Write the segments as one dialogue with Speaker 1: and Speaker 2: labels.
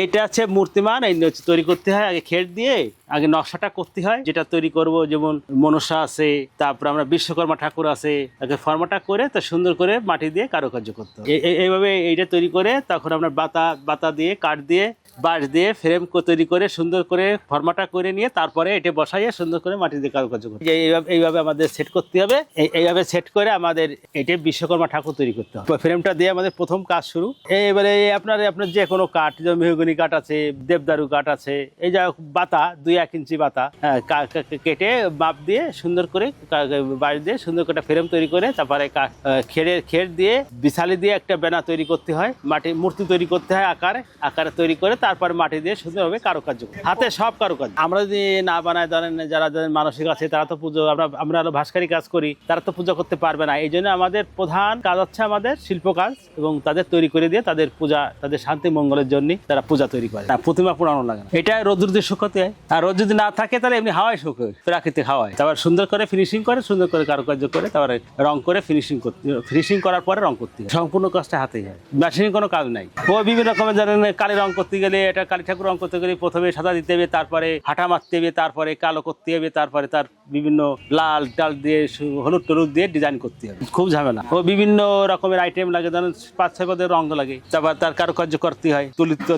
Speaker 1: এটা হচ্ছে মূর্তিমান, এই তৈরি করতে হয় আগে খেট দিয়ে, আগে নকশাটা করতে হয় যেটা তৈরি করব, যেমন মনসা আছে, তারপর আমরা বিশ্বকর্মা ঠাকুর আছে, আগে ফর্মাটা করে তা সুন্দর করে মাটি দিয়ে কারুকার্য করতে হয়। এইভাবে এইটা তৈরি করে তখন আমরা বাতা দিয়ে কাঠ দিয়ে বাঁশ দিয়ে ফ্রেম তৈরি করে সুন্দর করে ফর্মাটা করে নিয়ে তারপরে এটা বসাইয়ে সুন্দর করে মাটি দিয়ে কারুকার্য করতে হবে। এইভাবে আমাদের সেট করতে হবে। এইভাবে সেট করে আমাদের এটা বিশ্বকর্মা ঠাকুর তৈরি করতে হবে। ফ্রেমটা দিয়ে আমাদের প্রথম কাজ শুরু। এবারে আপনার যে কোনো কাঠ, যেমন মেহগনি কাঠ আছে, দেবদারু কাঠ আছে, এই যা বাতা 2-1 ইঞ্চি বাতা কেটে মাপ দিয়ে সুন্দর করে বাঁশ দিয়ে সুন্দর করে ফ্রেম তৈরি করে তারপরে খেট দিয়ে বিছালি দিয়ে একটা ব্যানার তৈরি করতে হয়, মাটি মূর্তি তৈরি করতে হয় আকারে তৈরি করে তারপরে মাটি দিয়ে সুন্দরভাবে কারুকার্য করে হাতে সব কারুকার্য। আমরা যদি না বানাই, ধরেন যারা মানসিক আছে তারা তো পুজো, আমরা ভাস্করি কাজ করি, তারা তো পূজা করতে পারবে না। এই জন্য আমাদের প্রধান কাজ হচ্ছে আমাদের শিল্প কাজ, এবং তাদের তৈরি করে দিয়ে তাদের পূজা, তাদের শান্তি মঙ্গলের জন্য তারা পূজা তৈরি করে। প্রতিমা পুরানো লাগে না, এটা রোদ্র দিয়ে শুকাতে হয়। আর রোদ যদি না থাকে তাহলে এমনি হাওয়ায় শুকায়, প্রাকৃতিক হাওয়ায়। তারপর সুন্দর করে ফিনিশিং করে, সুন্দর করে কারুকার্য করে তারপরে রং করে ফিনিশিং করার পরে রং করতে হয়। সম্পূর্ণ কাজটা হাতেই হয়, মেশিনে কোনো কাজ নাই। ও বিভিন্ন রকমের ধরেন কালি রং করতে গেলে, এটা কালী ঠাকুর রং করতে গেলে প্রথমে সাদা দিতে হবে, তারপরে হাঁটা মারতে হবে, তারপরে কালো করতে হবে, তারপরে তার বিভিন্ন লাল টাল দিয়ে হলুদ টলুদ দিয়ে ডিজাইন করতে হবে, খুব ঝামেলা। ও বিভিন্ন রকমের আইটেম লাগে, ধরেন 5-6 পদের রং লাগে, তারপর তার কারুকার্য করতে হয়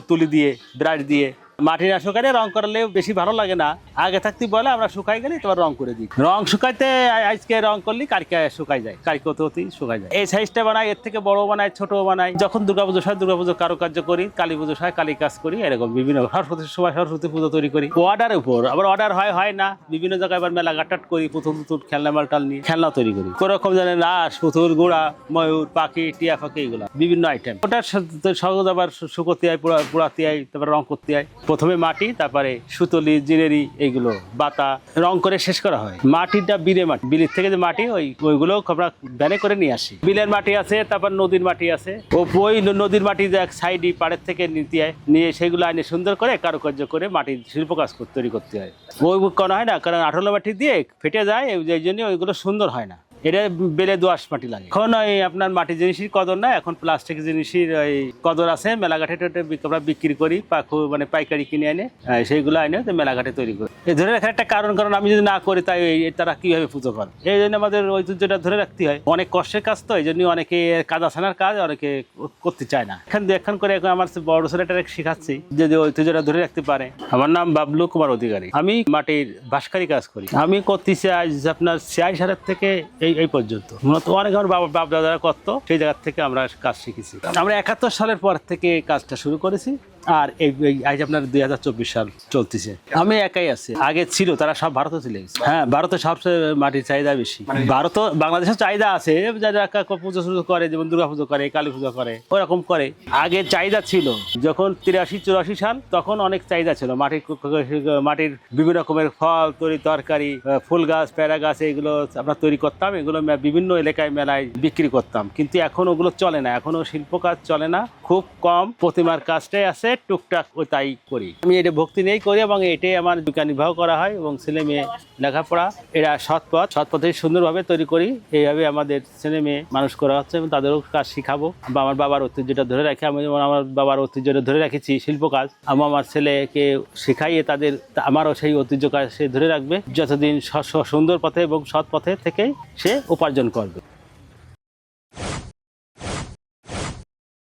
Speaker 1: তুলি দিয়ে, ব্রাশ দিয়ে। মাটি না শুকাইলে রং করলে বেশি ভালো লাগে না, আগে থাকতে বলে আমরা শুকাই গেলে তোমার রং করে দিই। রং শুকাইতে আজকে রং করলে কালকে শুকাই যায়, কালকে হতেই শুকাই যায়। এই সাইজটা বানাই, এর থেকে বড় বানাই, ছোট বানাই। যখন দুর্গাপুজো হয় দুর্গাপুজোর কারুকার্য করি, কালী পুজো হয় কালী কাজ করি, এরকম বিভিন্ন সরস্বতীর সময় সরস্বতী পুজো তৈরি করি। অর্ডারের উপর আবার অর্ডার হয় না, বিভিন্ন জায়গায় আবার মেলা গাটাট করি, পুতুল খেলনা মালটাল নিয়ে খেলনা তৈরি করি। কোনোরকম জানেন রাস, পুতুল, ঘোড়া, ময়ূর, পাখি, টিয়া পাখি, এগুলো বিভিন্ন আইটেম। ওটা সহজ আবার শুকোতে হয়, পোড়াতে হয়, তারপর রং করতে হয়। প্রথমে মাটি, তারপরে সুতলি, জিরেরি, এইগুলো বাতা রং করে শেষ করা হয়। মাটিটা বিলের থেকে যে মাটি ওইগুলো আমরা ব্যানে করে নিয়ে আসি। বিলের মাটি আছে, তারপর নদীর মাটি আছে। ওই নদীর মাটি যে সাইডে পাড়ের থেকে নিয়ে সেগুলো আইনে সুন্দর করে কারুকার্য করে মাটির শিল্প কাজ তৈরি করতে হয়। ওই করা হয় না, কারণ আঠালো মাটি দিয়ে ফেটে যায়, এই জন্য ওইগুলো সুন্দর হয় না। এটা বেলে দোআঁশ মাটি লাগে। এখন ওই আপনার মাটির জিনিসের কদর না, এখন প্লাস্টিক জিনিসের ওই কদর আছে। মেলাঘাটে আমরা বিক্রি করি, মানে পাইকারি কিনে এনে সেইগুলো এনে মেলাঘাটে তৈরি করি। এই ধরে রাখার একটা কারণ আমি যদি না করি তাই তারা কিভাবে পুজো করে, এই জন্য আমাদের ঐতিহ্যটা ধরে রাখতে হয়। অনেক কষ্টের কাজ তো, এই জন্য অনেকে কাদা ছানার কাজ অনেকে করতে চায় না। এখন করে আমার বড় ছেলেটা শেখাচ্ছি যদি ঐতিহ্যটা ধরে রাখতে পারে। আমার নাম বাবলু কুমার অধিকারী, আমি মাটির ভাস্করি কাজ করি। আমি করতেছি আজ আপনার 46 সালের থেকে এই পর্যন্ত। মূলত অনেক আমার বাপ দাদারা করতো, সেই জায়গা থেকে আমরা কাজ শিখেছি। আমরা 71 সালের পর থেকে কাজটা শুরু করেছি, আর আজ আপনার 2024 সাল চলতেছে। আমি একাই আছি, আগে ছিল তারা সব ভারতে চলে গেছে। হ্যাঁ, ভারতে সবচেয়ে মাটির চাহিদা বেশি। ভারত বাংলাদেশের চাহিদা আছে, যারা পুজো শুরু করে, যেমন দুর্গা পুজো করে, কালী পুজো করে, ওরকম করে। আগে চাহিদা ছিল, যখন 83-84 সাল তখন অনেক চাহিদা ছিল। মাটির বিভিন্ন রকমের ফল তরকারি, ফুল গাছ, প্যারা গাছ, এগুলো আমরা তৈরি করতাম। এগুলো বিভিন্ন এলাকায় মেলায় বিক্রি করতাম, কিন্তু এখন ওগুলো চলে না, এখনো শিল্প কাজ চলে না, খুব কম। প্রতিমার কাজটাই আছে, টুকটাক তাই করি। আমি এটা ভক্তি নিয়েই করি, এবং এটাই আমার জীবিকা নির্বাহ করা হয়। এবং ছেলে মেয়ে লেখাপড়া, এরা সৎপথে সুন্দরভাবে তৈরি করি। এইভাবে আমাদের ছেলে মেয়ে মানুষ করা হচ্ছে, এবং তাদেরও কাজ শিখাবো। বা আমার বাবার ঐতিহ্যটা ধরে রাখি, আমি যেমন আমার বাবার ঐতিহ্যটা ধরে রেখেছি শিল্প কাজ, আমি আমার ছেলেকে শিখাইয়ে আমারও সেই ঐতিহ্য কাজ সে ধরে রাখবে, যতদিন সুন্দর পথে এবং সৎ পথে থেকেই সে উপার্জন করবে।